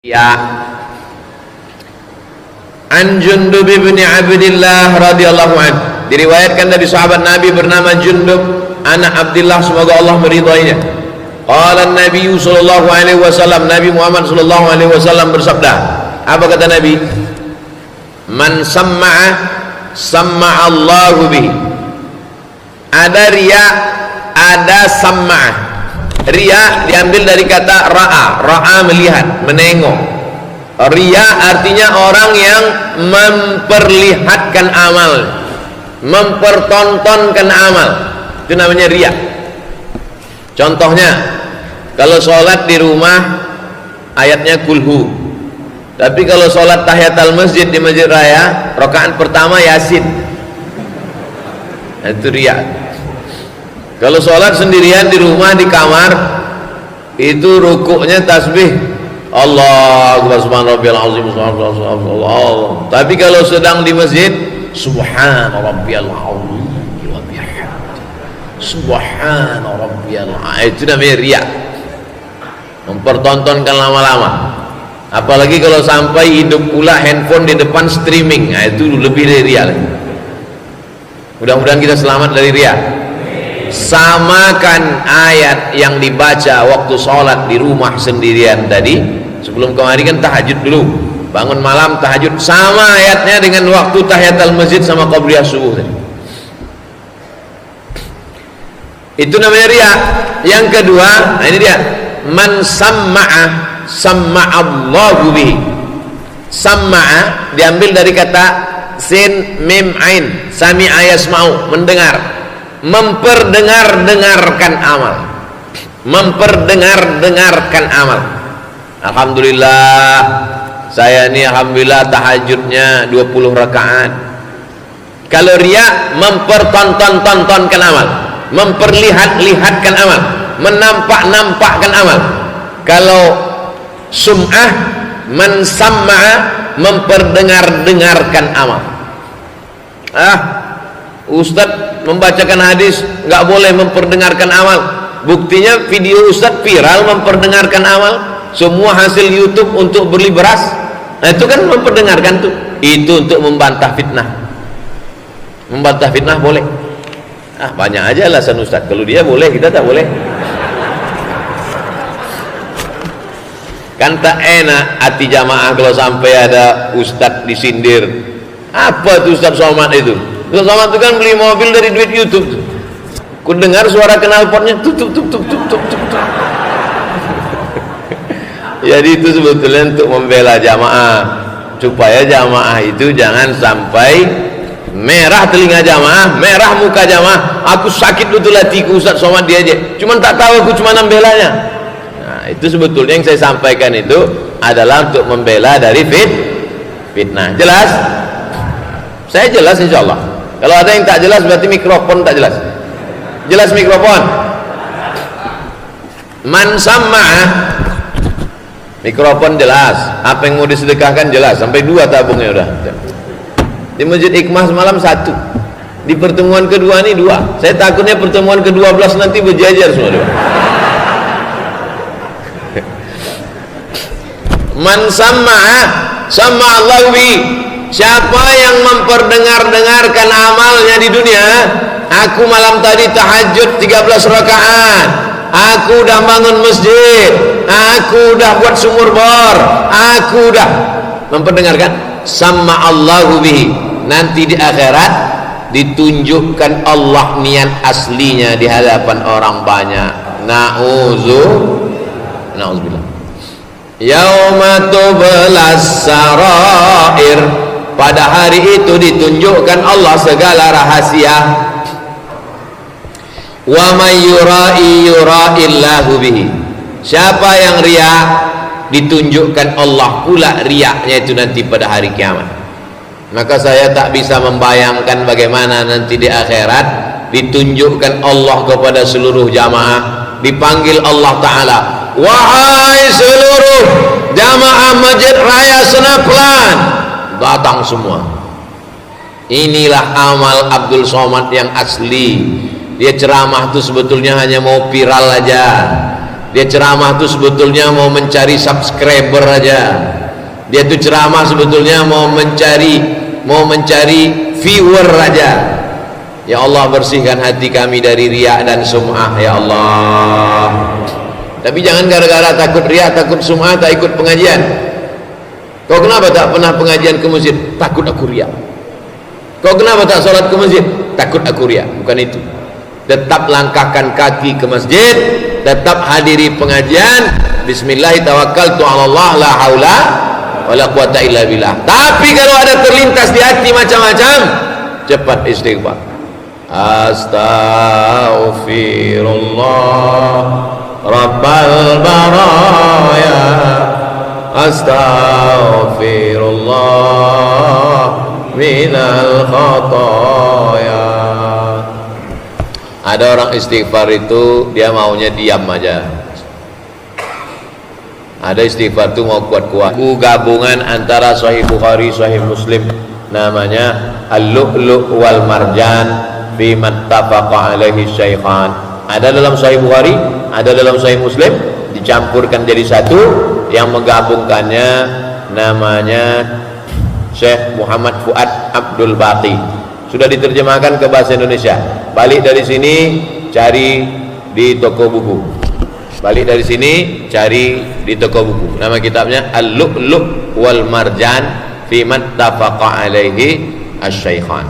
Ya. An Jundub bin Abdillah radhiyallahu anhu, diriwayatkan dari sahabat Nabi bernama Jundub anak Abdillah, semoga Allah meridainya. Qala Nabi sallallahu alaihi wasallam, Nabi Muhammad sallallahu alaihi wasallam bersabda. Apa kata Nabi? Man samma'a samma'a Allahu bihi. Ada riya, ada samma'a. Riya diambil dari kata ra'a, ra'a melihat, menengok. Riya artinya orang yang memperlihatkan amal, mempertontonkan amal, itu namanya riya. Contohnya, kalau sholat di rumah ayatnya kulhu, tapi kalau sholat tahiyatul masjid di masjid raya rakaat pertama yasin, itu riya. Kalau sholat sendirian di rumah di kamar itu rukuknya tasbih Allah subhanallahi azim, Allah. Tapi kalau sedang di masjid subhana rabbiyal azim wa bihamdi subhana rabbiyal azim, itu namanya riya, mempertontonkan lama-lama. Apalagi kalau sampai hidup pula handphone di depan streaming, nah itu lebih dari riya lagi. Mudah-mudahan kita selamat dari riya. Samakan ayat yang dibaca waktu sholat di rumah sendirian tadi, sebelum kemarin kan tahajud dulu, bangun malam tahajud, sama ayatnya dengan waktu tahiyatul masjid sama qabliyah subuh tadi. Itu namanya riya. Yang kedua, nah ini dia, man samma'a samma'allahu bihi. Samma'a diambil dari kata sin mim ain, sami'a yasma'u, mendengar, memperdengar-dengarkan amal, memperdengar-dengarkan amal. Alhamdulillah, saya ini alhamdulillah tahajudnya 20 rakaat. Kalau riya, mempertonton-tontonkan amal, memperlihat-lihatkan amal, menampak-nampakkan amal. Kalau sum'ah, man samma'a, memperdengar-dengarkan amal. Ustadz membacakan hadis nggak boleh memperdengarkan amal. Buktinya video Ustadz viral memperdengarkan amal, semua hasil YouTube untuk beli beras. Nah itu kan memperdengarkan tuh. Itu untuk membantah fitnah. Membantah fitnah boleh. Banyak aja alasan Ustadz. Kalau dia boleh, kita tak boleh. Kan tak enak hati jamaah kalau sampai ada Ustadz disindir. Apa tuh Ustadz Somad itu? Ustadz Somad itu kan beli mobil dari duit YouTube. Ku dengar suara knalpotnya tuk tuk tuk tuk tuk tuk tuk. Jadi itu sebetulnya untuk membela jamaah, supaya jamaah itu jangan sampai merah telinga jamaah, merah muka jamaah. Aku sakit betul hatiku Ustadz Somad dia aja, cuman tak tahu aku cuma membelanya. Nah itu sebetulnya yang saya sampaikan itu adalah untuk membela dari fitnah. Jelas? Saya jelas insyaallah. Kalau ada yang tak jelas berarti mikrofon tak jelas. Jelas mikrofon? Man samma'a, mikrofon jelas. Apa yang mau disedekahkan jelas. Sampai 2 tabungnya udah. Di Masjid Hikmah semalam 1. Di pertemuan kedua ini 2. Saya takutnya pertemuan ke-12 nanti berjajar semua. Man samma'a samma'allahu bi. Siapa yang memperdengar-dengarkan amalnya di dunia, aku malam tadi tahajud 13 rakaat, aku udah bangun masjid, aku udah buat sumur bor, aku udah memperdengarkan, sama Allahu bihi. Nanti di akhirat ditunjukkan Allah niat aslinya di hadapan orang banyak. Na'udzubillah. Yauma tublas sarair. Pada hari itu ditunjukkan Allah segala rahasia. Wa may yura'illahu bihi. Siapa yang riya, ditunjukkan Allah pula riyanya itu nanti pada hari kiamat. Maka saya tak bisa membayangkan bagaimana nanti di akhirat ditunjukkan Allah kepada seluruh jamaah, dipanggil Allah Ta'ala, wahai seluruh jamaah Masjid Raya Senaplan, datang semua. Inilah amal Abdul Somad yang asli. Dia ceramah itu sebetulnya hanya mau viral aja. Dia ceramah tuh sebetulnya mau mencari subscriber aja. Dia tuh ceramah sebetulnya mau mencari viewer aja. Ya Allah, bersihkan hati kami dari riya dan sum'ah ya Allah. Tapi jangan gara-gara takut riya, takut sum'ah tak ikut pengajian. Kau kenapa tak pernah pengajian ke masjid? Takut aku riya. Kau kenapa tak sholat ke masjid? Takut aku riya. Bukan itu. Tetap langkahkan kaki ke masjid, tetap hadiri pengajian. Bismillah tawakkaltu 'ala Allah la haula wala quwata illa billah. Tapi kalau ada terlintas di hati macam-macam, cepat istighfar. Astaghfirullah Rabbal baraya, astaghfirullah minal khataya. Ada orang istighfar itu dia maunya diam aja. Ada istighfar itu mau kuat-kuat. Gabungan antara Sahih Bukhari, Sahih Muslim, namanya Al-Lu'lu' wal Marjan fi mattafaqa alaihi syaikhan. Ada dalam Sahih Bukhari, ada dalam Sahih Muslim, dicampurkan jadi satu. Yang menggabungkannya namanya Syekh Muhammad Fuad Abdul Baqi. Sudah diterjemahkan ke bahasa Indonesia. Balik dari sini cari di toko buku. Balik dari sini cari di toko buku. Nama kitabnya Al-Lu'lu' wal Marjan fi mattafaqa alaihi asy-syaikhan.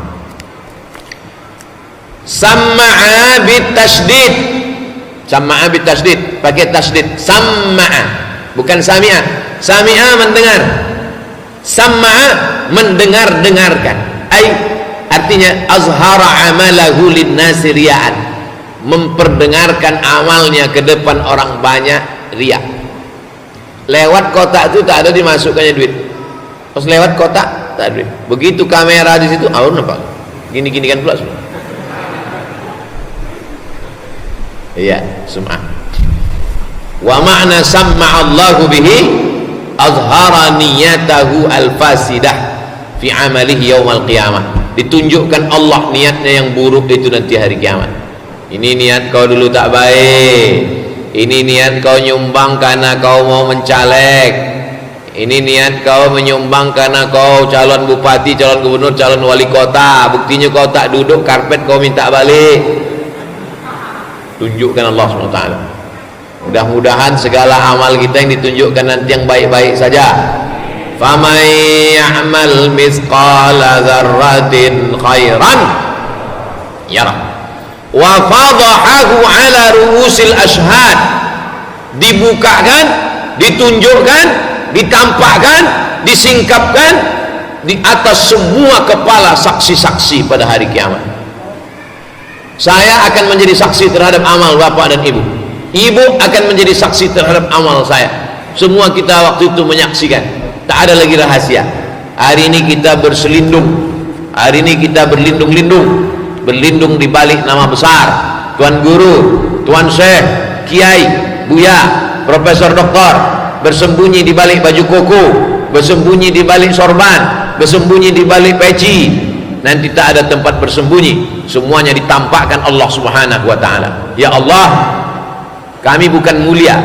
Samma'a bitasydid. Samma'a bitasydid, pakai tasydid. Samma'a, bukan sami'a. Sami'a mendengar. Samma'a mendengar-dengarkan. Artinya azhara amalahu linnasi riya'an, memperdengarkan amalnya ke depan orang banyak riya. Lewat kotak itu tak ada dimasukkannya duit. Pas lewat kotak tak ada duit. Begitu kamera di situ, nampak gini-gini kan pula semua. Iya, sum'ah. Wa ma'na samma'allahu bihi azhara niyatahu al-fasidah fi amalihi yaumal qiyamah. Ditunjukkan Allah niatnya yang buruk itu nanti hari kiamat. Ini niat kau dulu tak baik. Ini niat kau nyumbang karena kau mau mencaleg. Ini niat kau menyumbang karena kau calon bupati, calon gubernur, calon wali kota. Buktinya kau tak duduk karpet, kau minta balik. Tunjukkan Allah SWT. Mudah-mudahan segala amal kita yang ditunjukkan nanti yang baik-baik saja. فَمَنْ يَعْمَلْ مِثْقَالَ ذَرَّةٍ خَيْرًا يَرَهُ وَفَضَحَهُ عَلَى رُؤُوسِ الْأَشْهَادِ. Dibukakan, ditunjukkan, ditampakkan, disingkapkan di atas semua kepala saksi-saksi pada hari kiamat. Saya akan menjadi saksi terhadap amal bapak dan ibu. Ibu akan menjadi saksi terhadap amal saya. Semua kita waktu itu menyaksikan. Tak ada lagi rahasia. Hari ini kita berselindung. Hari ini kita berlindung-lindung. Berlindung di balik nama besar. Tuan Guru, Tuan Syekh, Kiai, Buya, Profesor Doktor. Bersembunyi di balik baju koko. Bersembunyi di balik sorban. Bersembunyi di balik peci. Nanti tak ada tempat bersembunyi. Semuanya ditampakkan Allah Subhanahu wa ta'ala. Ya Allah, kami bukan mulia.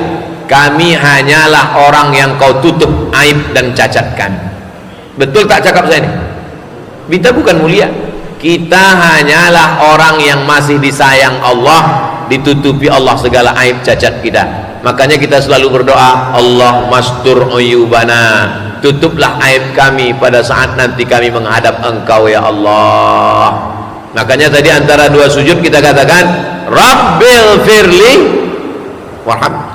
Kami hanyalah orang yang kau tutup aib dan cacat kami. Betul tak cakap saya ini? Kita bukan mulia. Kita hanyalah orang yang masih disayang Allah, ditutupi Allah segala aib cacat kita. Makanya kita selalu berdoa, Allah mastur uyubana, tutuplah aib kami pada saat nanti kami menghadap Engkau ya Allah. Makanya tadi antara dua sujud kita katakan Rabbil firli warham.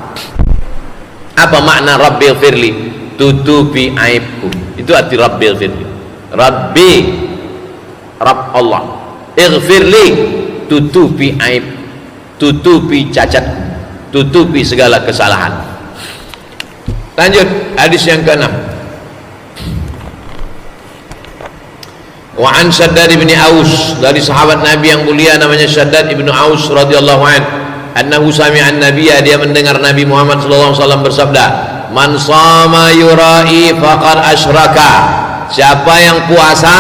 Apa makna Rabbil firli? Tutupi aibku. Itu arti Rabbil firli. Rabbi, Rabb Allah. Ighfirli, tutupi aib, tutupi cacatku, tutupi segala kesalahan. Lanjut hadis yang ke-6. Wa an Shaddad bin Aus, dari sahabat Nabi yang mulia namanya Shaddad bin Aus radhiyallahu anhu, annahu sami'a an-nabiyya, dia mendengar Nabi Muhammad sallallahu alaihi wasallam bersabda, man shama yura'i faqad asyraka. Siapa yang puasa,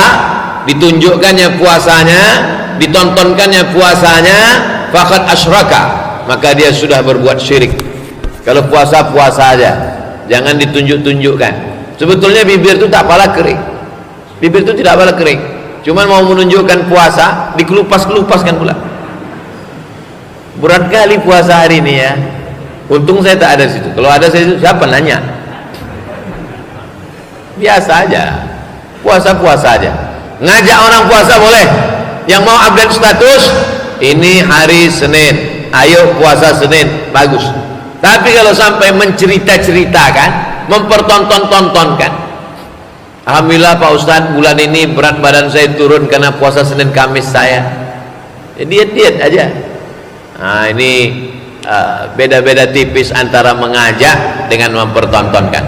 ditunjukkannya puasanya, ditontonkannya puasanya, faqad asyraka, maka dia sudah berbuat syirik. Kalau puasa, puasa aja, jangan ditunjuk-tunjukkan. Sebetulnya bibir itu tak pala kering, bibir itu tidak pala kering, cuman mau menunjukkan puasa, dikelupas-kelupaskan pula. Berat kali puasa hari ini ya. Untung saya tak ada di situ. Kalau ada saya situ, siapa nanya? Biasa aja, puasa-puasa aja. Ngajak orang puasa boleh. Yang mau update status, ini hari Senin, ayo puasa Senin, bagus. Tapi kalau sampai mencerita-ceritakan, mempertonton-tontonkan, alhamdulillah Pak Ustadz, bulan ini berat badan saya turun karena puasa Senin Kamis saya, ya, diet-diet aja. Nah ini beda-beda tipis antara mengajak dengan mempertontonkan.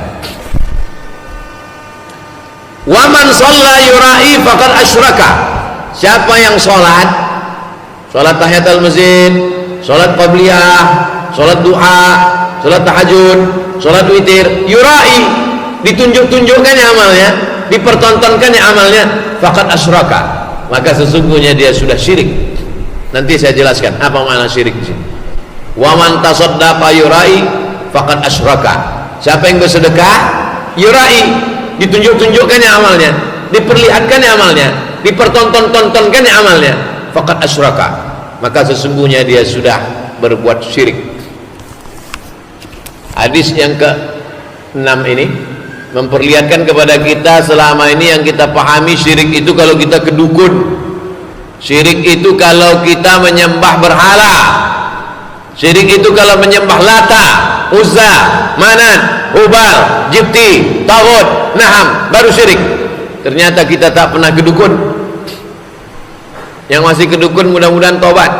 Waman shalla yura'i faqad asyraka. Siapa yang sholat tahiyatul masjid, sholat qabliyah, sholat duha, sholat tahajud, sholat witir, yura'i, ditunjuk-tunjukkannya amalnya, dipertontonkannya amalnya, faqad asyraka, maka sesungguhnya dia sudah syirik. Nanti saya jelaskan apa makna syirik di sini. Wa man tasaddaqa yura'i faqad asyraka. Siapa yang bersedekah, yura'i, ditunjuk-tunjukkannya amalnya, diperlihatkannya amalnya, dipertonton-tontonkannya amalnya, faqad asyraka, maka sesungguhnya dia sudah berbuat syirik. Hadis yang ke-6 ini memperlihatkan kepada kita selama ini yang kita pahami syirik itu kalau kita ke dukun, syirik itu kalau kita menyembah berhala, syirik itu kalau menyembah Lata, Uzza, Manat, Hubal, Jibti, Taghut, Naham, baru syirik. Ternyata kita tak pernah ke dukun. Yang masih ke dukun mudah-mudahan tobat.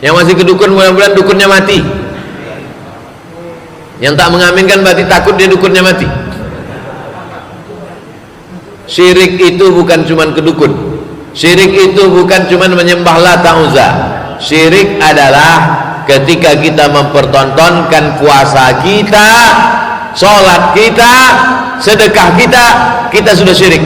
Yang masih ke dukun mudah-mudahan dukunnya mati. Yang tak mengaminkan berarti takut dia dukunnya mati. Syirik itu bukan cuma ke dukun. Syirik itu bukan cuma menyembah Lata, Uzza. Syirik adalah ketika kita mempertontonkan puasa kita, sholat kita, sedekah kita, kita sudah syirik.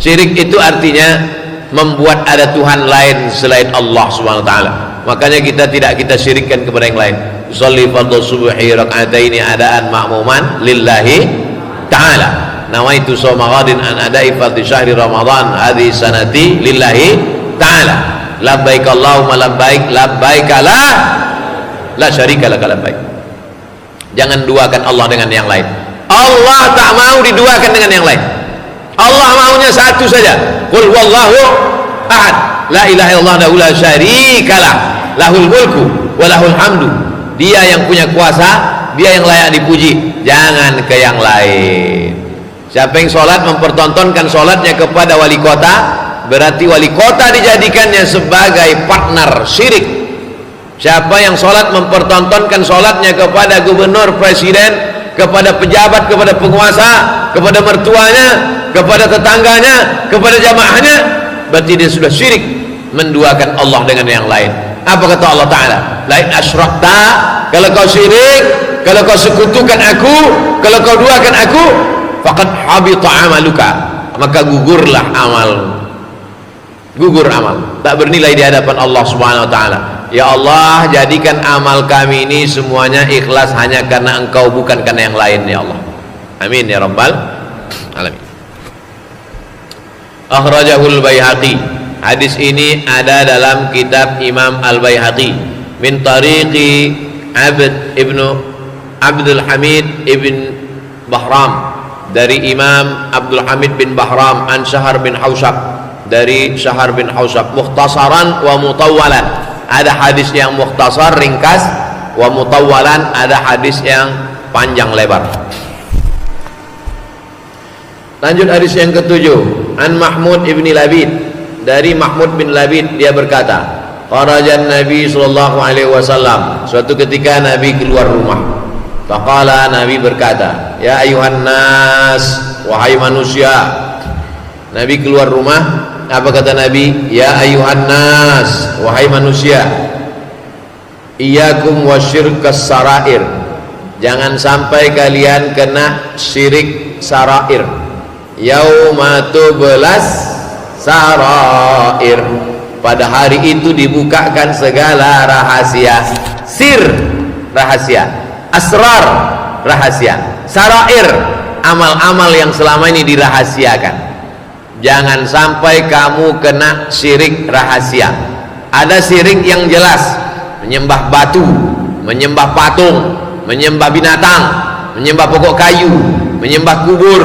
Syirik itu artinya membuat ada Tuhan lain selain Allah Subhanahu wa taala. Makanya kita tidak kita syirikkan kepada yang lain. Sholli fardhu subhi rak'ataini adaan ma'muman lillahi ta'ala. Nawaitu shauma ghadin an ada'i fardhi syahri Ramadan hadhihi sanati lillahi ta'ala. Labbaik Allahumma labbaik, labbaik la syarika laka labbaik. Jangan duakan Allah dengan yang lain. Allah tak mau diduakan dengan yang lain. Allah maunya satu saja. Qul huwallahu ahad, la ilaha illallah la syarikalah, lahul mulku wa lahul hamdu. Dia yang punya kuasa, dia yang layak dipuji, jangan ke yang lain. Siapa yang sholat mempertontonkan sholatnya kepada wali kota, berarti wali kota dijadikannya sebagai partner syirik. Siapa yang sholat mempertontonkan sholatnya kepada gubernur, presiden, kepada pejabat, kepada penguasa, kepada mertuanya, kepada tetangganya, kepada jamaahnya, berarti dia sudah syirik, menduakan Allah dengan yang lain. Apa kata Allah Ta'ala? Lain asyrakta, kalau kau syirik, kalau kau sekutukan aku, kalau kau duakan aku, faqad habita amaluka, maka gugurlah amalmu. Gugur amal, tak bernilai di hadapan Allah Subhanahu wa taala. Ya Allah, jadikan amal kami ini semuanya ikhlas hanya karena Engkau, bukan karena yang lain ya Allah. Amin ya rabbal alamin. Akhrajahul Baihaqi. Hadis ini ada dalam kitab Imam Al-Baihaqi min tariqi Abdul Hamid ibn Bahram, dari Imam Abdul Hamid bin Bahram an Syahar bin Hausyab, dari Syahar bin Hausyab, mukhtasaran wa mutawwalan. Ada hadis yang mukhtasar ringkas, wa mutawwalan ada hadis yang panjang lebar. Lanjut hadis yang ketujuh, an Mahmud ibn Labid, dari Mahmud bin Labid, dia berkata, kharajan Nabi sallallahu alaihi wasallam, suatu ketika Nabi keluar rumah. Faqala, Nabi berkata, ya ayuhan nas, wahai manusia. Nabi keluar rumah, apa kata Nabi? Ya ayuhan nas, wahai manusia, iyyakum wasyirkas sarair, jangan sampai kalian kena syirik sarair. Yauma tublas sarair, pada hari itu dibukakan segala rahasia. Sir, rahasia. asrar, rahasia. Sarair, amal-amal yang selama ini dirahasiakan. Jangan sampai kamu kena syirik rahasia. Ada syirik yang jelas, menyembah batu, menyembah patung, menyembah binatang, menyembah pokok kayu, menyembah kubur,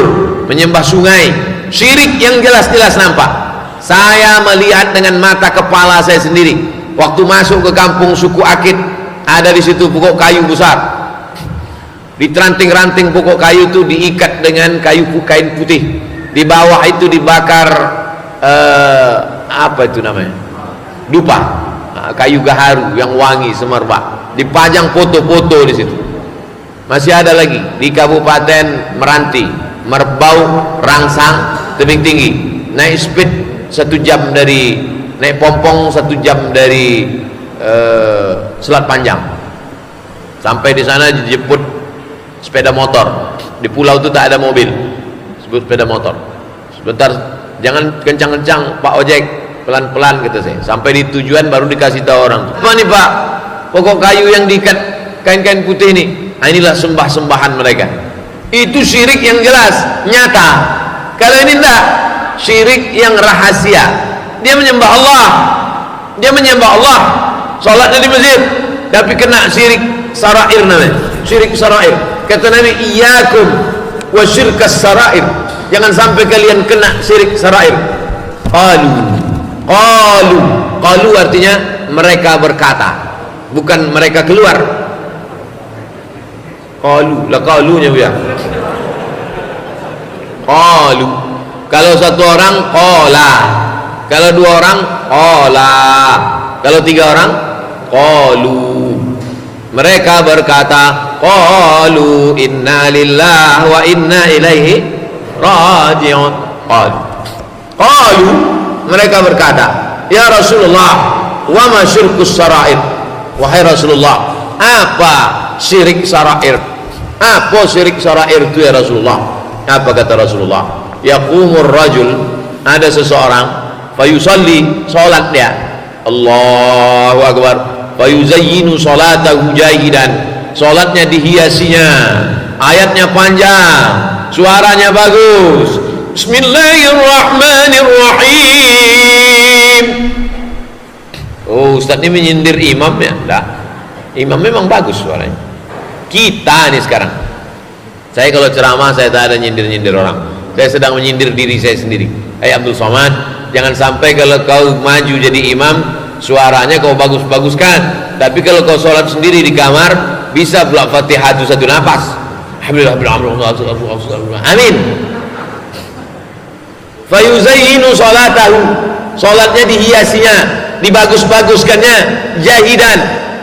menyembah sungai. Syirik yang jelas-jelas nampak. Saya melihat dengan mata kepala saya sendiri. Waktu masuk ke kampung suku Akit, ada di situ pokok kayu besar. Di ranting-ranting pokok kayu itu diikat dengan kain putih. Di bawah itu dibakar apa itu namanya? Dupa, kayu gaharu yang wangi semerbak. Dipajang foto-foto di situ. Masih ada lagi di Kabupaten Meranti, Merbau, Rangsang, Tebing Tinggi. Naik speed 1 jam dari, naik pompong 1 jam dari Selat Panjang. Sampai di sana dijemput sepeda motor. Di pulau itu tak ada mobil, sebut sepeda motor. Sebentar, jangan kencang-kencang Pak ojek, pelan-pelan kata saya. Sampai di tujuan baru dikasih tahu orang. Apa nih Pak? Pokok kayu yang diikat kain-kain putih ini. Nah, inilah sembah-sembahan mereka. Itu syirik yang jelas, nyata. Kalau ini enggak, syirik yang rahasia. Dia menyembah Allah, dia menyembah Allah, sholatnya di masjid, tapi kena syirik sarair namanya. Syirik sarair. Kata Nabi, iyyakum wa syirkas sarair. Jangan sampai kalian kena syirik sarair. Qalu artinya mereka berkata, bukan mereka keluar. Qalunya ya. Qalu. Kalau satu orang qala, kalau 2 orang qala, kalau 3 orang qalu. Mereka berkata, qalu inna lillahi wa inna ilaihi raji'un. Qalu, mereka berkata, ya Rasulullah, wa ma syirkus sarair. Wahai Rasulullah, apa syirik sarair? Apa syirik sarair itu ya Rasulullah? Apa kata Rasulullah? Yaqumur rajul, ada seseorang, fayusalli, salat dia, Allahu Akbar, fayuzayyinu salatahu jahidan, salatnya dihiasinya, ayatnya panjang, suaranya bagus, Bismillahirrahmanirrahim. Oh, Ustaz ini menyindir imam ya? Enggak, imam memang bagus suaranya. Kita nih sekarang, saya kalau ceramah saya tak ada nyindir-nyindir orang, saya sedang menyindir diri saya sendiri. Hai Abdul Somad, jangan sampai kalau kau maju jadi imam suaranya kau bagus-baguskan, tapi kalau kau sholat sendiri di kamar bisa pula Fatihah itu 1 nafas. Amin. Fayuzayyinu salatahu, salatnya dihiasinya, dibagus-baguskannya, jahidan,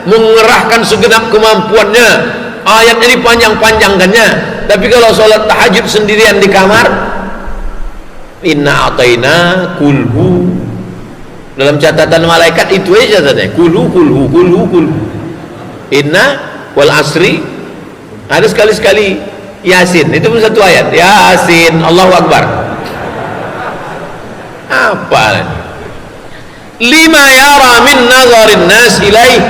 mengerahkan segenap kemampuannya, ayatnya dipanjang-panjangkannya. Tapi kalau sholat tahajud sendirian di kamar, inna ataina kulhu, dalam catatan malaikat itu aja catatannya, kulhu inna wal asri, ada sekali-sekali yasin, itu pun 1 ayat, yasin, Allahu Akbar. Apa lima yara min nazarin nas ilaih,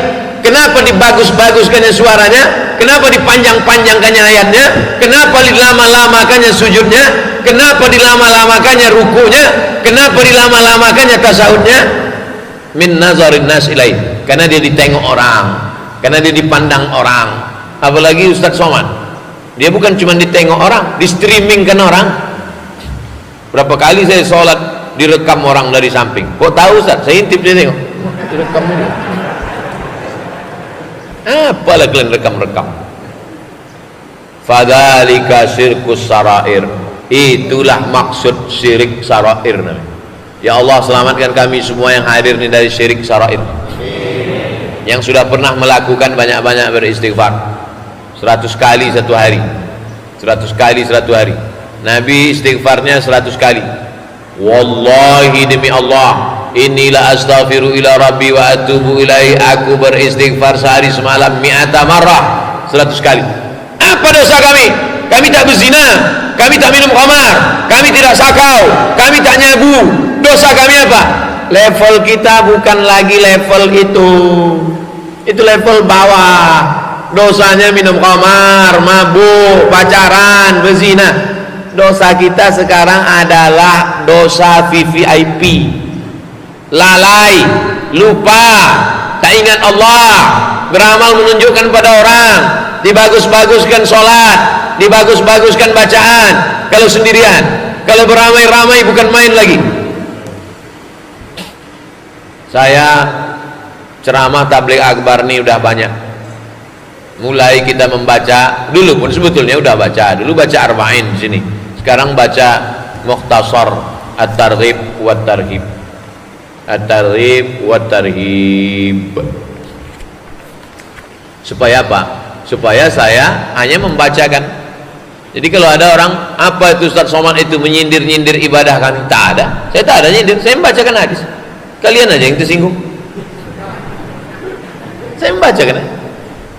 kenapa dibagus-baguskannya suaranya, kenapa dipanjang-panjangkannya ayatnya, kenapa dilama-lamakannya sujudnya, kenapa dilama-lamakannya rukunya, kenapa dilama-lamakannya tasawufnya? Min nazarin nas ilaih, karena dia ditengok orang, karena dia dipandang orang. Apalagi Ustaz Somad, dia bukan cuma ditengok orang, di streamingkan orang. Berapa kali saya sholat direkam orang dari samping. Kok tahu Ustaz? Saya intip dia tengok. Direkam dia. Apalah kalian rekam-rekam. Fadzalika syirkus sarair. Itulah maksud syirik sarair namanya. Ya Allah, selamatkan kami semua yang hadir ini dari syirik sarair. Yang sudah pernah melakukan banyak-banyak beristighfar. 100 kali 1 hari. 100 kali 1 hari. Nabi istighfarnya 100 kali. Wallahi demi Allah, inilah astaghfiru ila rabbi wa atubu ilaihi, aku beristighfar sehari semalam 100 marrah, 100 kali. Apa dosa kami? Kami tak berzina, kami tak minum khamar, kami tidak sakau, kami tak nyabu. Dosa kami apa? Level kita bukan lagi level itu level bawah. dosanya minum khamar, mabuk, pacaran, berzina. Dosa kita sekarang adalah dosa VVIP, lalai, lupa, tak ingat Allah, beramal menunjukkan pada orang, dibagus-baguskan sholat, dibagus-baguskan bacaan kalau sendirian, kalau beramai-ramai bukan main lagi. Saya ceramah tabligh akbar nih udah banyak, mulai kita membaca, dulu pun sebetulnya udah baca, dulu baca arba'in di sini, sekarang baca mukhtasar at-targhib wa tarhib, at-targhib wa tarhib. Supaya apa? Supaya saya hanya membacakan. Jadi kalau ada orang, apa itu Ustaz Somad itu menyindir-nyindir ibadah kami, tak ada, saya tak ada nyindir, saya membacakan hadis. Kalian aja yang tersinggung, saya membacakan.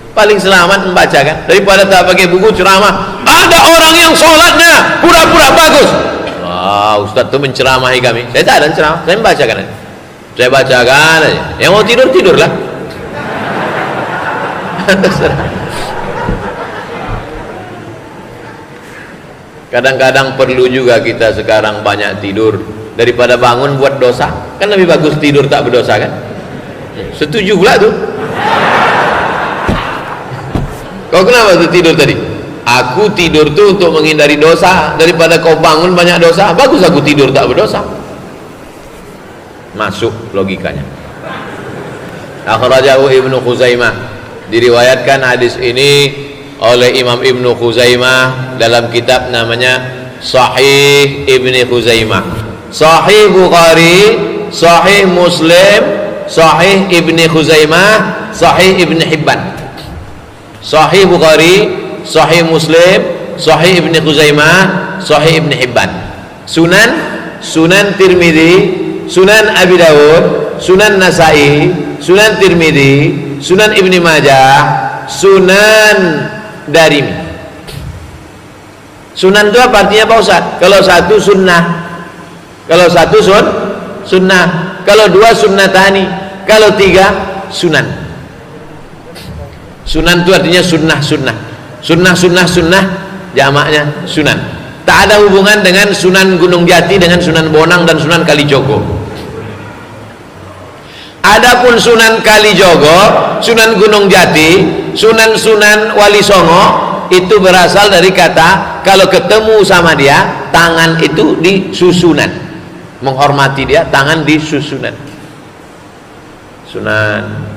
Paling selamat membacakan daripada tak pakai buku ceramah. Ada orang yang sholatnya pura-pura bagus, wah Ustaz itu menceramahi kami. Saya tak ada ceramah, saya membacakan aja. Saya bacakan aja. Yang mau tidur, tidurlah. Kadang-kadang perlu juga kita sekarang banyak tidur daripada bangun buat dosa. Kan lebih bagus tidur tak berdosa kan? Setuju pula tuh. Kau kenapa tuh tidur tadi? Aku tidur tuh untuk menghindari dosa, daripada kau bangun banyak dosa. Bagus aku tidur tak berdosa. Masuk logikanya. Akhrajahu Ibnu Khuzaimah, diriwayatkan hadis ini oleh Imam Ibnu Khuzaimah dalam kitab namanya Sahih Ibnu Khuzaimah, Sahih Bukhari, Sahih Muslim, Sahih Ibnu Khuzaimah, Sahih Ibnu Hibban. Sahih Bukhari, Sahih Muslim, Sahih Ibnu Khuzaimah, Sahih Ibnu Hibban. Sunan Tirmidzi, Sunan Abi Dawud, Sunan Nasai, Sunan Tirmidzi, Sunan Ibnu Majah, Sunan Darimi. Sunan itu apa artinya Pak Ustaz? Kalau satu sunnah, kalau satu sunnah, kalau dua sunnatani, kalau tiga sunan. Sunan itu artinya sunnah, jamaknya sunan. Tak ada hubungan dengan Sunan Gunung Jati, dengan Sunan Bonang dan Sunan Kalijogo. Adapun Sunan Kalijogo, Sunan Gunung Jati, Sunan Wali Songo, itu berasal dari kata kalau ketemu sama dia, tangan itu di susunan, menghormati dia, tangan di susunan. Sunan.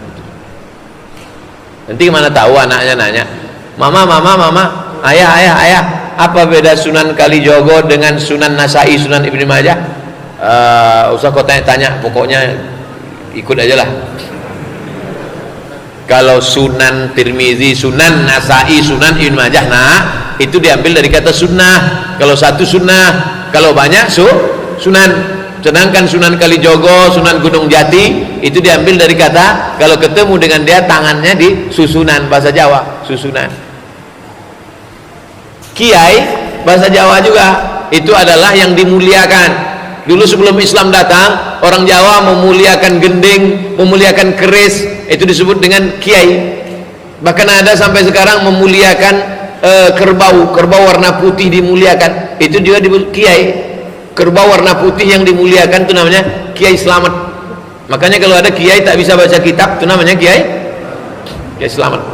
Nanti mana tahu anaknya nanya, mama, ayah, apa beda Sunan Kalijogo dengan Sunan Nasai, Sunan Ibnu Majah? Usah kau tanya, pokoknya ikut aja lah. Kalau Sunan Tirmizi, Sunan Nasai, Sunan Ibnu Majah, nah itu diambil dari kata sunnah. Kalau satu sunnah, kalau banyak sunan. Sedangkan Sunan Kalijogo, Sunan Gunung Jati itu diambil dari kata kalau ketemu dengan dia tangannya di susunan, bahasa Jawa susunan. Kiai bahasa Jawa juga itu adalah yang dimuliakan. Dulu sebelum Islam datang, orang Jawa memuliakan gending, memuliakan keris, itu disebut dengan kiai. Bahkan ada sampai sekarang memuliakan kerbau warna putih dimuliakan, itu juga disebut kiai. Kerbau warna putih yang dimuliakan itu namanya Kiai Slamet. Makanya kalau ada kiai tak bisa baca kitab, itu namanya Kiai Slamet.